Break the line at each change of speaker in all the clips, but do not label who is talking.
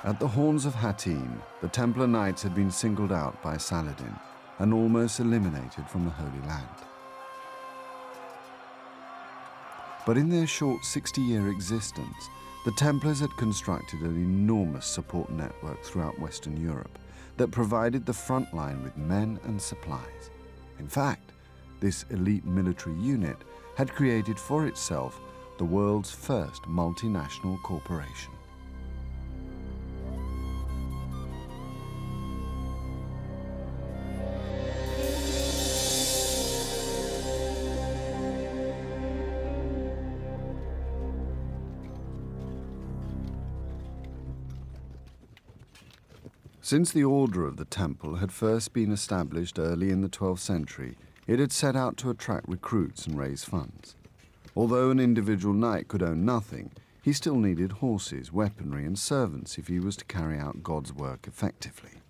At the Horns of Hattin, the Templar Knights had been singled out by Saladin and almost eliminated from the Holy Land. But in their short 60-year existence, the Templars had constructed an enormous support network throughout Western Europe that provided the front line with men and supplies. In fact, this elite military unit had created for itself the world's first multinational corporation. Since the Order of the Temple had first been established early in the 12th century, it had set out to attract recruits and raise funds. Although an individual knight could own nothing, he still needed horses, weaponry, and servants if he was to carry out God's work effectively.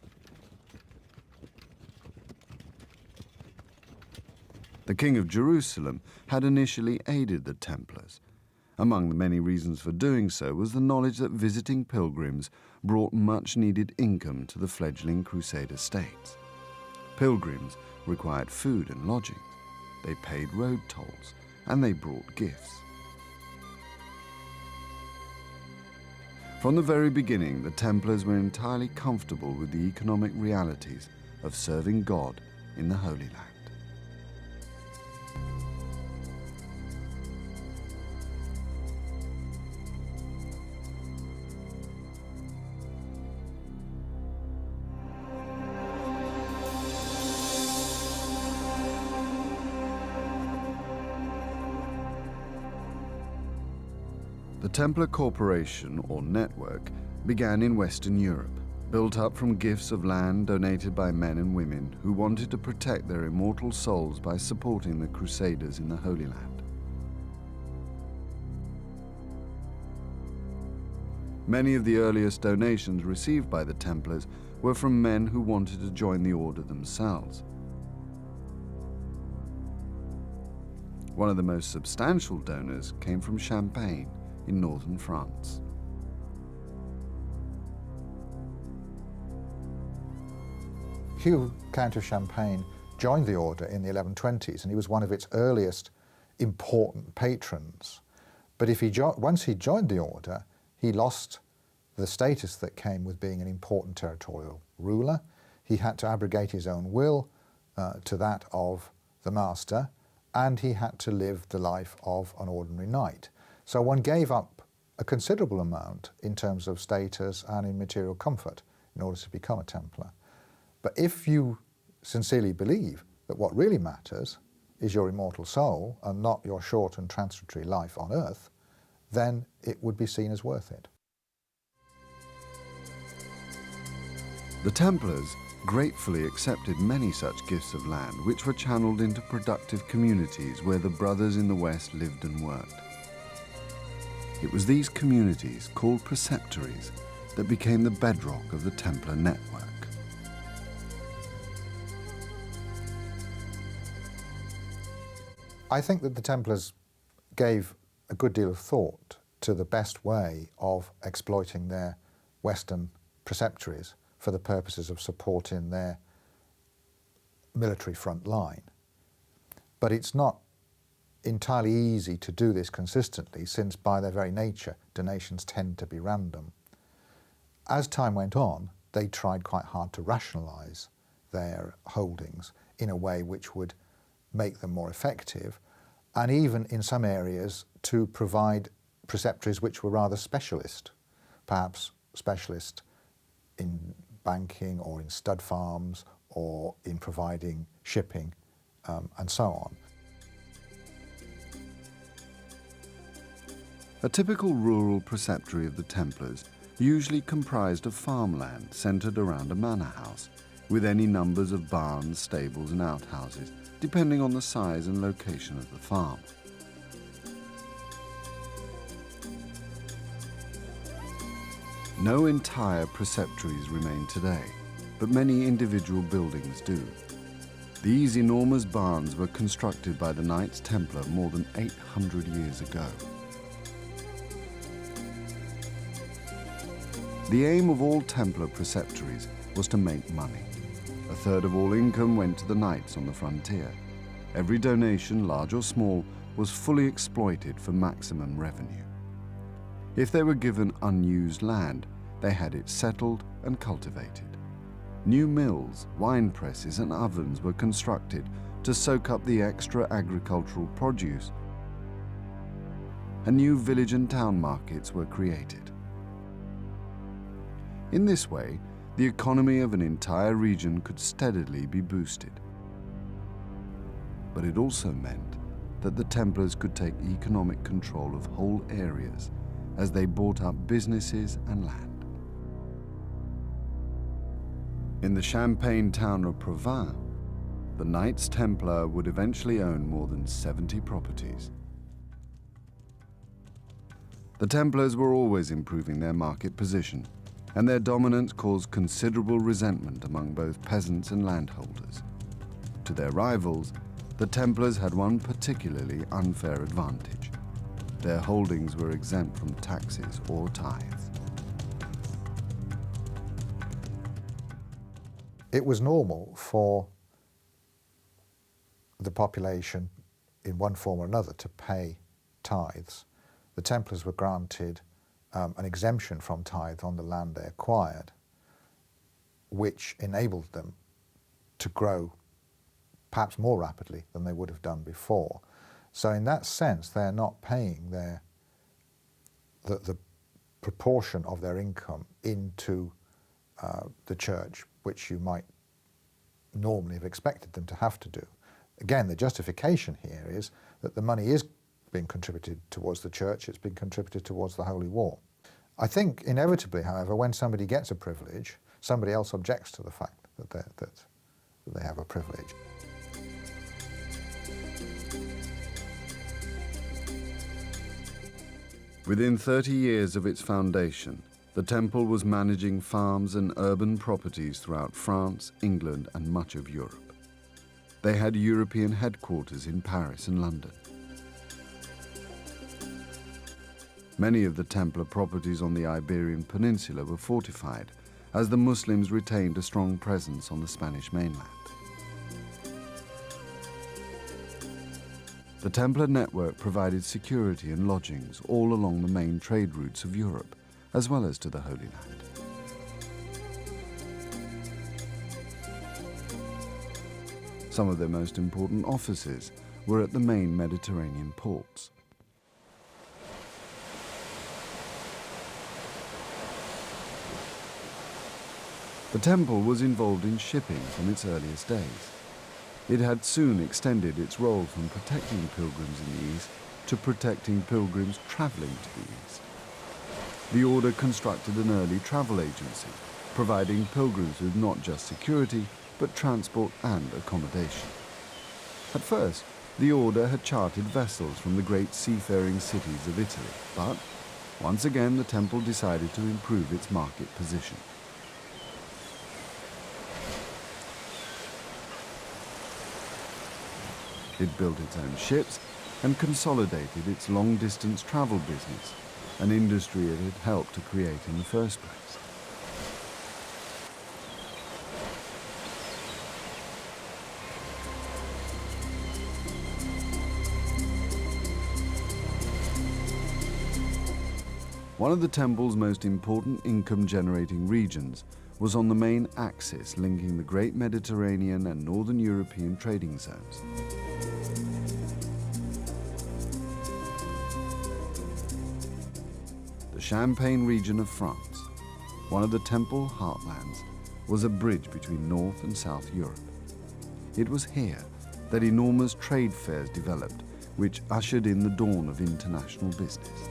The King of Jerusalem had initially aided the Templars. Among the many reasons for doing so was the knowledge that visiting pilgrims brought much-needed income to the fledgling Crusader states. Pilgrims required food and lodgings, they paid road tolls, and they brought gifts. From the very beginning, the Templars were entirely comfortable with the economic realities of serving God in the Holy Land. The Templar Corporation, or network, began in Western Europe, built up from gifts of land donated by men and women who wanted to protect their immortal souls by supporting the Crusaders in the Holy Land. Many of the earliest donations received by the Templars were from men who wanted to join the order themselves. One of the most substantial donors came from Champagne, in northern France.
Hugh, Count of Champagne, joined the order in the 1120s, and he was one of its earliest important patrons. But once he joined the order, he lost the status that came with being an important territorial ruler. He had to abrogate his own will to that of the master, and he had to live the life of an ordinary knight. So one gave up a considerable amount in terms of status and in material comfort in order to become a Templar. But if you sincerely believe that what really matters is your immortal soul and not your short and transitory life on earth, then it would be seen as worth it.
The Templars gratefully accepted many such gifts of land, which were channeled into productive communities where the brothers in the West lived and worked. It was these communities, called preceptories, that became the bedrock of the Templar network.
I think that the Templars gave a good deal of thought to the best way of exploiting their Western preceptories for the purposes of supporting their military front line. But it's not entirely easy to do this consistently, since by their very nature donations tend to be random. As time went on, they tried quite hard to rationalise their holdings in a way which would make them more effective, and even in some areas to provide preceptories which were rather specialist, perhaps specialist in banking or in stud farms or in providing shipping and so on.
A typical rural preceptory of the Templars usually comprised of farmland centred around a manor house, with any numbers of barns, stables and outhouses, depending on the size and location of the farm. No entire preceptories remain today, but many individual buildings do. These enormous barns were constructed by the Knights Templar more than 800 years ago. The aim of all Templar preceptories was to make money. A third of all income went to the knights on the frontier. Every donation, large or small, was fully exploited for maximum revenue. If they were given unused land, they had it settled and cultivated. New mills, wine presses and ovens were constructed to soak up the extra agricultural produce, and new village and town markets were created. In this way, the economy of an entire region could steadily be boosted. But it also meant that the Templars could take economic control of whole areas as they bought up businesses and land. In the Champagne town of Provins, the Knights Templar would eventually own more than 70 properties. The Templars were always improving their market position, and their dominance caused considerable resentment among both peasants and landholders. To their rivals, the Templars had one particularly unfair advantage. Their holdings were exempt from taxes or tithes.
It was normal for the population, in one form or another, to pay tithes. The Templars were granted an exemption from tithe on the land they acquired, which enabled them to grow perhaps more rapidly than they would have done before. So in that sense, they're not paying the proportion of their income into the church, which you might normally have expected them to have to do. Again, the justification here is that the money is being contributed towards the church, it's been contributed towards the Holy War. I think inevitably, however, when somebody gets a privilege, somebody else objects to the fact that they have a privilege.
Within 30 years of its foundation, the temple was managing farms and urban properties throughout France, England, and much of Europe. They had European headquarters in Paris and London. Many of the Templar properties on the Iberian Peninsula were fortified, as the Muslims retained a strong presence on the Spanish mainland. The Templar network provided security and lodgings all along the main trade routes of Europe, as well as to the Holy Land. Some of their most important offices were at the main Mediterranean ports. The temple was involved in shipping from its earliest days. It had soon extended its role from protecting pilgrims in the East to protecting pilgrims traveling to the East. The order constructed an early travel agency, providing pilgrims with not just security, but transport and accommodation. At first, the order had chartered vessels from the great seafaring cities of Italy, but once again the temple decided to improve its market position. It built its own ships and consolidated its long-distance travel business, an industry it had helped to create in the first place. One of the temple's most important income-generating regions was on the main axis linking the Great Mediterranean and Northern European trading zones. The Champagne region of France, one of the temple heartlands, was a bridge between North and South Europe. It was here that enormous trade fairs developed, which ushered in the dawn of international business.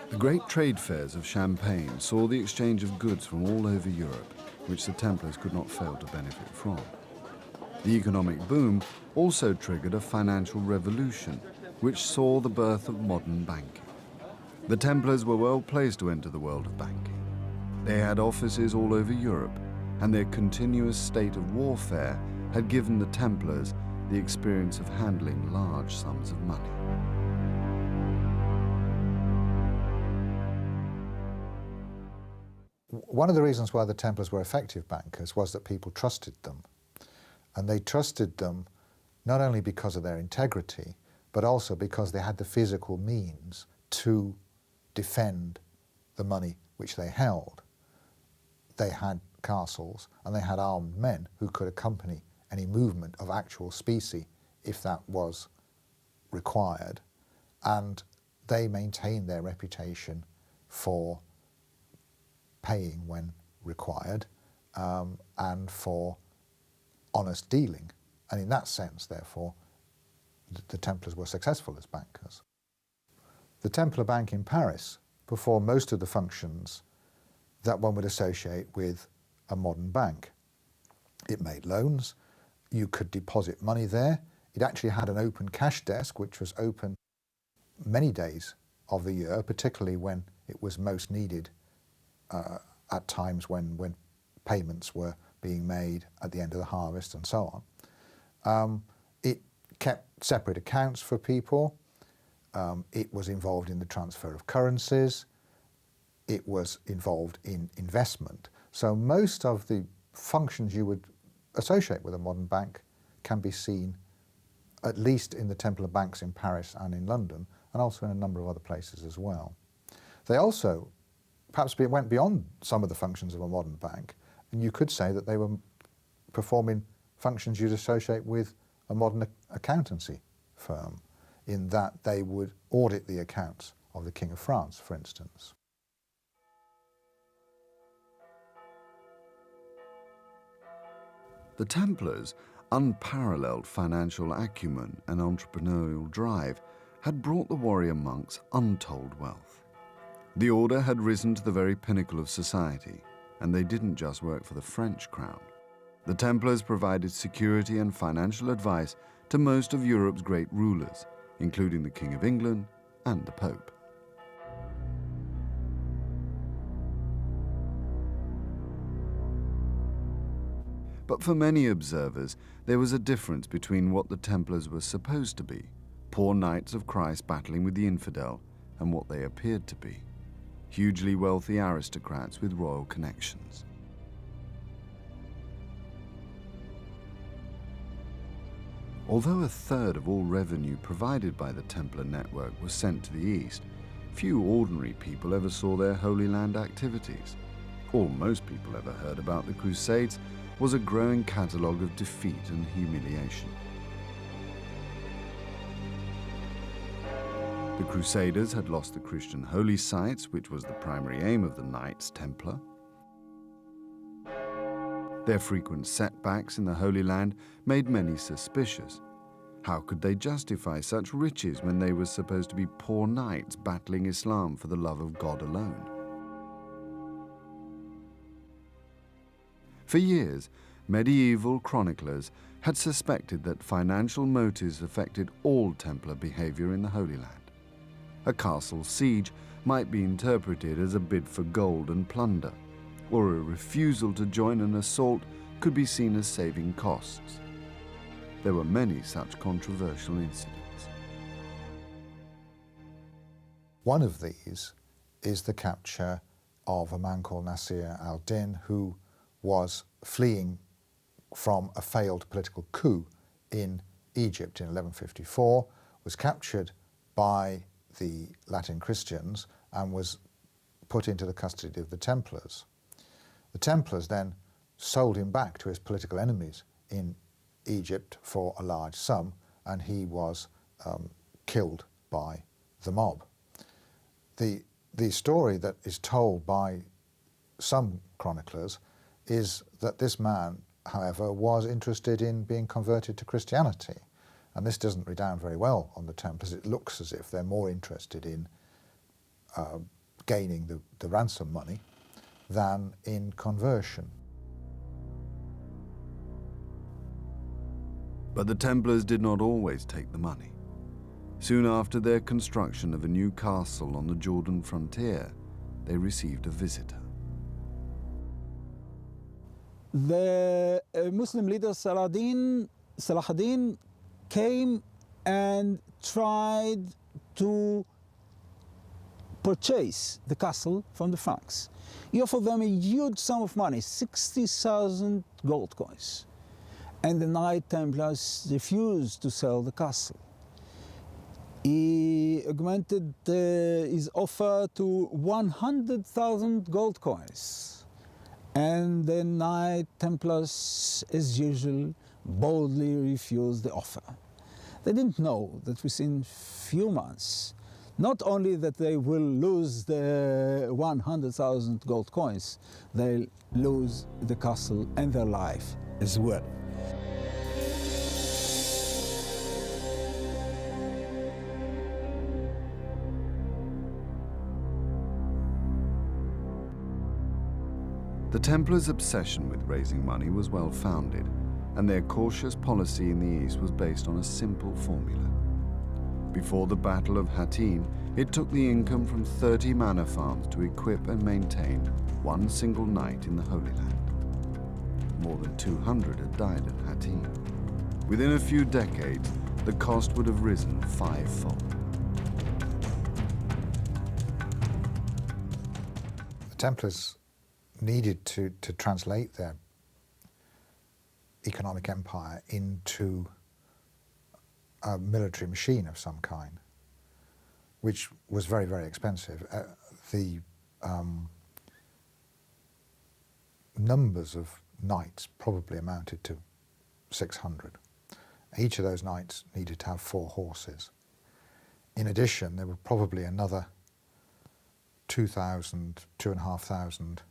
The great trade fairs of Champagne saw the exchange of goods from all over Europe, which the Templars could not fail to benefit from. The economic boom also triggered a financial revolution, which saw the birth of modern banking. The Templars were well placed to enter the world of banking. They had offices all over Europe, and their continuous state of warfare had given the Templars the experience of handling large sums of money.
One of the reasons why the Templars were effective bankers was that people trusted them. And they trusted them not only because of their integrity, but also because they had the physical means to defend the money which they held. They had castles and they had armed men who could accompany any movement of actual specie if that was required. And they maintained their reputation for paying when required and for honest dealing. And in that sense, therefore, the Templars were successful as bankers. The Templar Bank in Paris performed most of the functions that one would associate with a modern bank. It made loans, you could deposit money there. It actually had an open cash desk, which was open many days of the year, particularly when it was most needed at times when payments were being made at the end of the harvest and so on. It kept separate accounts for people. It was involved in the transfer of currencies. It was involved in investment. So most of the functions you would associate with a modern bank can be seen at least in the Templar banks in Paris and in London, and also in a number of other places as well. They also perhaps went beyond some of the functions of a modern bank, and you could say that they were performing functions you'd associate with a modern accountancy firm, in that they would audit the accounts of the King of France, for instance.
The Templars' unparalleled financial acumen and entrepreneurial drive had brought the warrior monks untold wealth. The order had risen to the very pinnacle of society, and they didn't just work for the French crown. The Templars provided security and financial advice to most of Europe's great rulers, including the King of England and the Pope. But for many observers, there was a difference between what the Templars were supposed to be, poor knights of Christ battling with the infidel, and what they appeared to be, hugely wealthy aristocrats with royal connections. Although a third of all revenue provided by the Templar network was sent to the east, few ordinary people ever saw their Holy Land activities. All most people ever heard about the Crusades was a growing catalogue of defeat and humiliation. The Crusaders had lost the Christian holy sites, which was the primary aim of the Knights Templar. Their frequent setbacks in the Holy Land made many suspicious. How could they justify such riches when they were supposed to be poor knights battling Islam for the love of God alone? For years, medieval chroniclers had suspected that financial motives affected all Templar behavior in the Holy Land. A castle siege might be interpreted as a bid for gold and plunder, or a refusal to join an assault could be seen as saving costs. There were many such controversial incidents.
One of these is the capture of a man called Nasir al-Din, who was fleeing from a failed political coup in Egypt in 1154, was captured by the Latin Christians and was put into the custody of the Templars. The Templars then sold him back to his political enemies in Egypt for a large sum, and he was killed by the mob. The story that is told by some chroniclers is that this man, however, was interested in being converted to Christianity. And this doesn't redound very well on the Templars. It looks as if they're more interested in gaining the ransom money than in conversion.
But the Templars did not always take the money. Soon after their construction of a new castle on the Jordan frontier, they received a visitor.
the Muslim leader Salah ad-Din came and tried to purchase the castle from the Franks. He offered them a huge sum of money, 60,000 gold coins. And the Knights Templars refused to sell the castle. He augmented his offer to 100,000 gold coins. And the Knights Templars, as usual, boldly refused the offer. They didn't know that within few months, not only that they will lose the 100,000 gold coins, they'll lose the castle and their life as well.
The Templars' obsession with raising money was well founded, and their cautious policy in the East was based on a simple formula. Before the Battle of Hattin, it took the income from 30 manor farms to equip and maintain one single knight in the Holy Land. More than 200 had died at Hattin. Within a few decades, the cost would have risen fivefold.
The Templars needed to translate their economic empire into a military machine of some kind, which was very, very expensive. The numbers of knights probably amounted to 600. Each of those knights needed to have 4 horses. In addition, there were probably another 2,500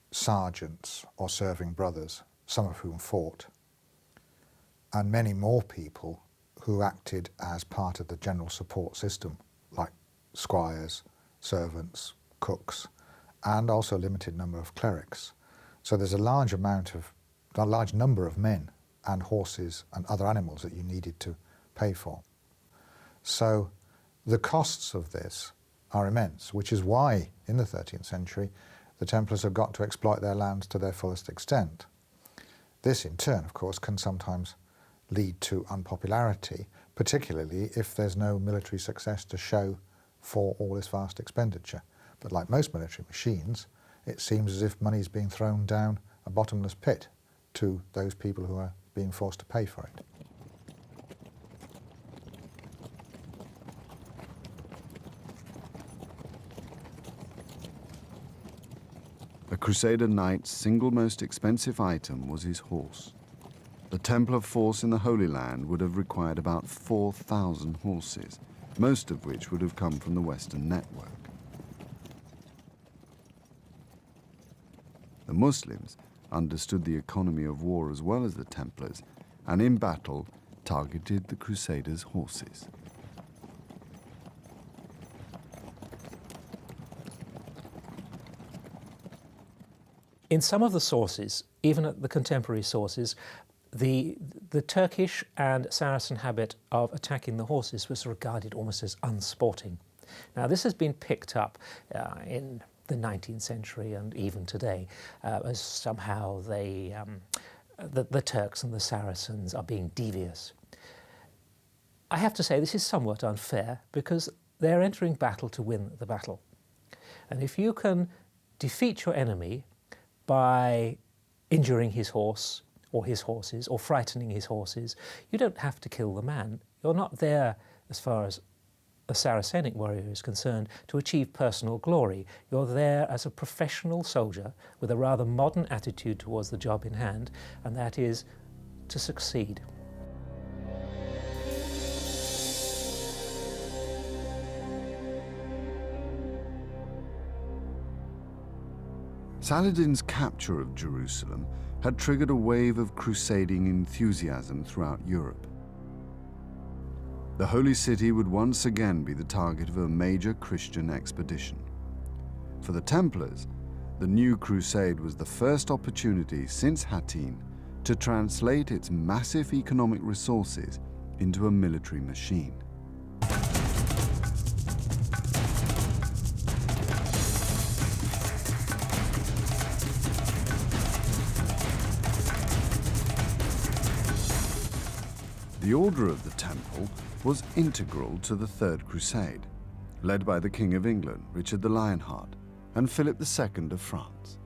sergeants or serving brothers, some of whom fought, and many more people who acted as part of the general support system, like squires, servants, cooks, and also a limited number of clerics. So there's a large number of men and horses and other animals that you needed to pay for. So the costs of this are immense, which is why in the 13th century the Templars have got to exploit their lands to their fullest extent. This in turn, of course, can sometimes lead to unpopularity, particularly if there's no military success to show for all this vast expenditure. But like most military machines, it seems as if money is being thrown down a bottomless pit to those people who are being forced to pay for it.
A Crusader knight's single most expensive item was his horse. The Templar force in the Holy Land would have required about 4,000 horses, most of which would have come from the Western network. The Muslims understood the economy of war as well as the Templars, and in battle targeted the Crusaders' horses.
In some of the sources, even at the contemporary sources, the Turkish and Saracen habit of attacking the horses was regarded almost as unsporting. Now this has been picked up in the 19th century and even today as somehow the Turks and the Saracens are being devious. I have to say this is somewhat unfair because they're entering battle to win the battle. And if you can defeat your enemy by injuring his horse or his horses or frightening his horses, you don't have to kill the man. You're not there, as far as a Saracenic warrior is concerned, to achieve personal glory. You're there as a professional soldier with a rather modern attitude towards the job in hand, and that is to succeed.
Saladin's capture of Jerusalem had triggered a wave of crusading enthusiasm throughout Europe. The Holy City would once again be the target of a major Christian expedition. For the Templars, the new crusade was the first opportunity since Hattin to translate its massive economic resources into a military machine. The Order of the Temple was integral to the Third Crusade, led by the King of England, Richard the Lionheart, and Philip II of France.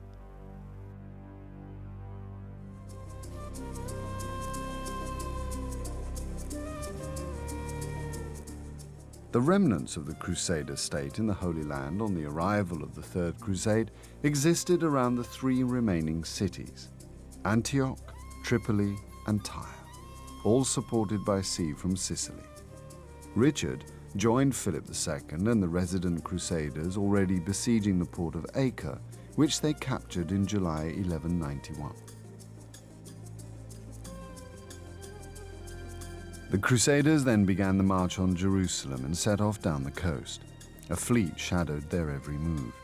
The remnants of the Crusader state in the Holy Land on the arrival of the Third Crusade existed around the three remaining cities, Antioch, Tripoli, and Tyre, all supported by sea from Sicily. Richard joined Philip II and the resident Crusaders already besieging the port of Acre, which they captured in July 1191. The Crusaders then began the march on Jerusalem and set off down the coast. A fleet shadowed their every move,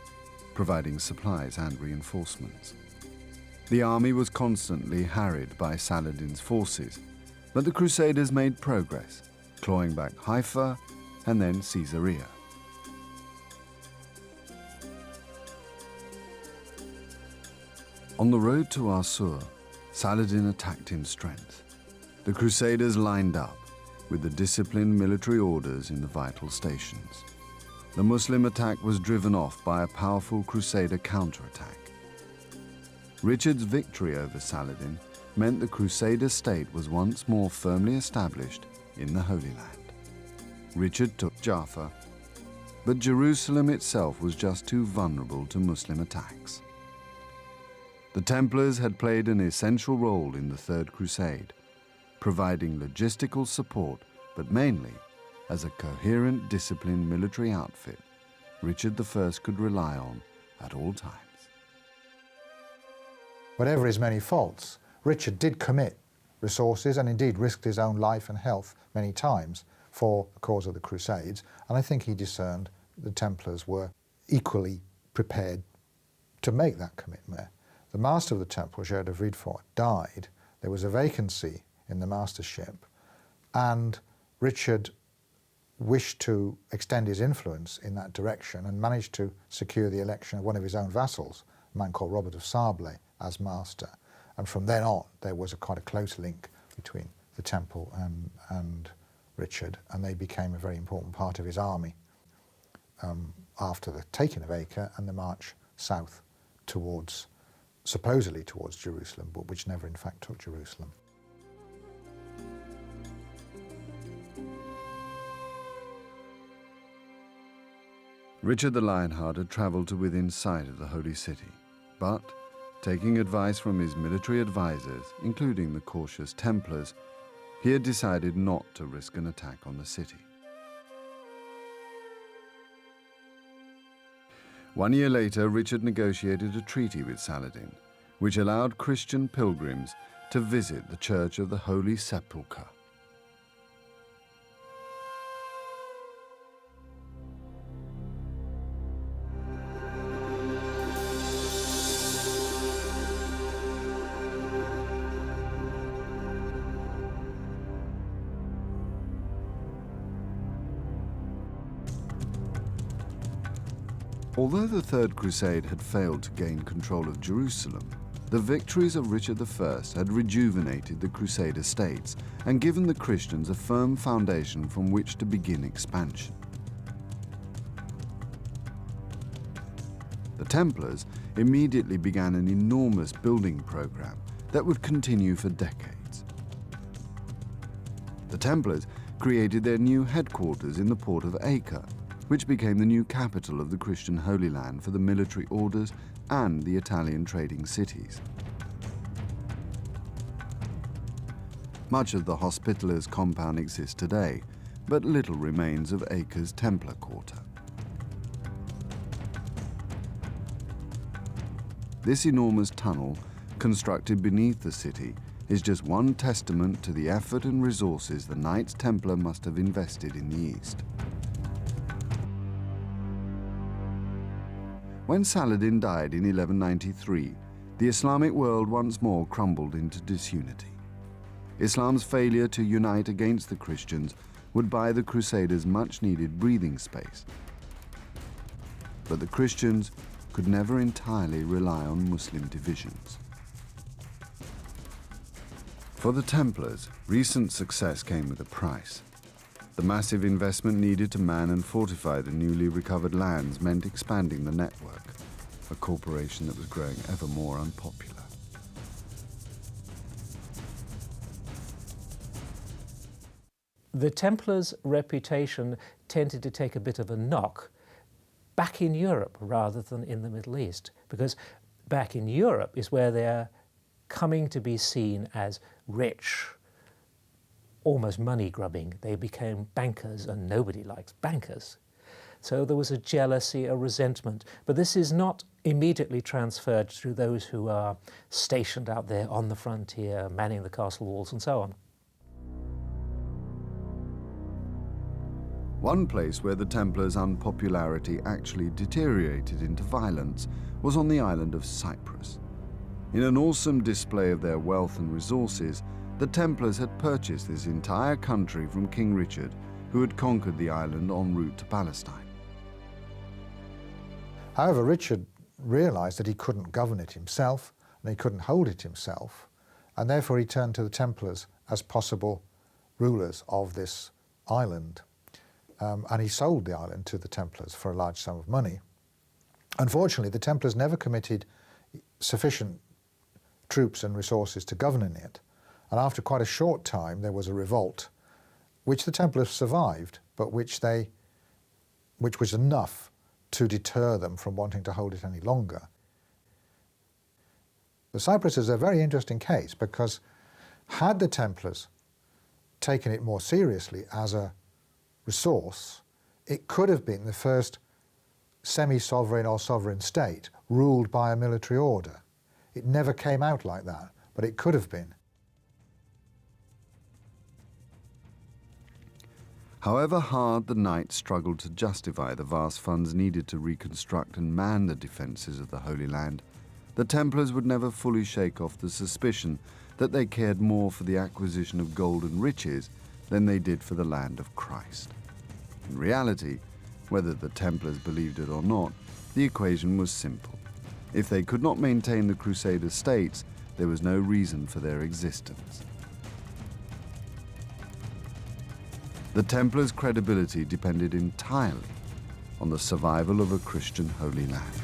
providing supplies and reinforcements. The army was constantly harried by Saladin's forces, but the Crusaders made progress, clawing back Haifa and then Caesarea. On the road to Assur, Saladin attacked in strength. The Crusaders lined up with the disciplined military orders in the vital stations. The Muslim attack was driven off by a powerful Crusader counterattack. Richard's victory over Saladin meant the Crusader state was once more firmly established in the Holy Land. Richard took Jaffa, but Jerusalem itself was just too vulnerable to Muslim attacks. The Templars had played an essential role in the Third Crusade, providing logistical support, but mainly as a coherent, disciplined military outfit Richard I could rely on at all times.
Whatever his many faults, Richard did commit resources and indeed risked his own life and health many times for the cause of the Crusades, and I think he discerned the Templars were equally prepared to make that commitment. The master of the temple, Gérard de Vridefort, died. There was a vacancy in the mastership, and Richard wished to extend his influence in that direction and managed to secure the election of one of his own vassals, a man called Robert of Sable, as master. And from then on, there was quite a close link between the temple and Richard, and they became a very important part of his army after the taking of Acre and the march south towards, supposedly towards Jerusalem, but which never in fact took Jerusalem.
Richard the Lionheart had travelled to within sight of the Holy City, but, taking advice from his military advisors, including the cautious Templars, he had decided not to risk an attack on the city. 1 year later, Richard negotiated a treaty with Saladin, which allowed Christian pilgrims to visit the Church of the Holy Sepulchre. Although the Third Crusade had failed to gain control of Jerusalem, the victories of Richard I had rejuvenated the Crusader states and given the Christians a firm foundation from which to begin expansion. The Templars immediately began an enormous building program that would continue for decades. The Templars created their new headquarters in the port of Acre, which became the new capital of the Christian Holy Land for the military orders and the Italian trading cities. Much of the Hospitallers' compound exists today, but little remains of Acre's Templar quarter. This enormous tunnel, constructed beneath the city, is just one testament to the effort and resources the Knights Templar must have invested in the East. When Saladin died in 1193, the Islamic world once more crumbled into disunity. Islam's failure to unite against the Christians would buy the Crusaders much-needed breathing space. But the Christians could never entirely rely on Muslim divisions. For the Templars, recent success came with a price. The massive investment needed to man and fortify the newly recovered lands meant expanding the network, a corporation that was growing ever more unpopular.
The Templars' reputation tended to take a bit of a knock back in Europe rather than in the Middle East, because back in Europe is where they're coming to be seen as rich, almost money-grubbing. They became bankers, and nobody likes bankers. So there was a jealousy, a resentment. But this is not immediately transferred to those who are stationed out there on the frontier, manning the castle walls and so on.
One place where the Templars' unpopularity actually deteriorated into violence was on the island of Cyprus. In an awesome display of their wealth and resources, the Templars had purchased this entire country from King Richard, who had conquered the island en route to Palestine.
However, Richard realised that he couldn't govern it himself, and he couldn't hold it himself, and therefore he turned to the Templars as possible rulers of this island. And he sold the island to the Templars for a large sum of money. Unfortunately, the Templars never committed sufficient troops and resources to governing it, and after quite a short time there was a revolt, which the Templars survived, but which was enough to deter them from wanting to hold it any longer. The Cyprus is a very interesting case, because had the Templars taken it more seriously as a resource, it could have been the first semi-sovereign or sovereign state ruled by a military order. It never came out like that, but it could have been.
However hard the Knights struggled to justify the vast funds needed to reconstruct and man the defences of the Holy Land, the Templars would never fully shake off the suspicion that they cared more for the acquisition of gold and riches than they did for the land of Christ. In reality, whether the Templars believed it or not, the equation was simple. If they could not maintain the Crusader states, there was no reason for their existence. The Templars' credibility depended entirely on the survival of a Christian Holy Land.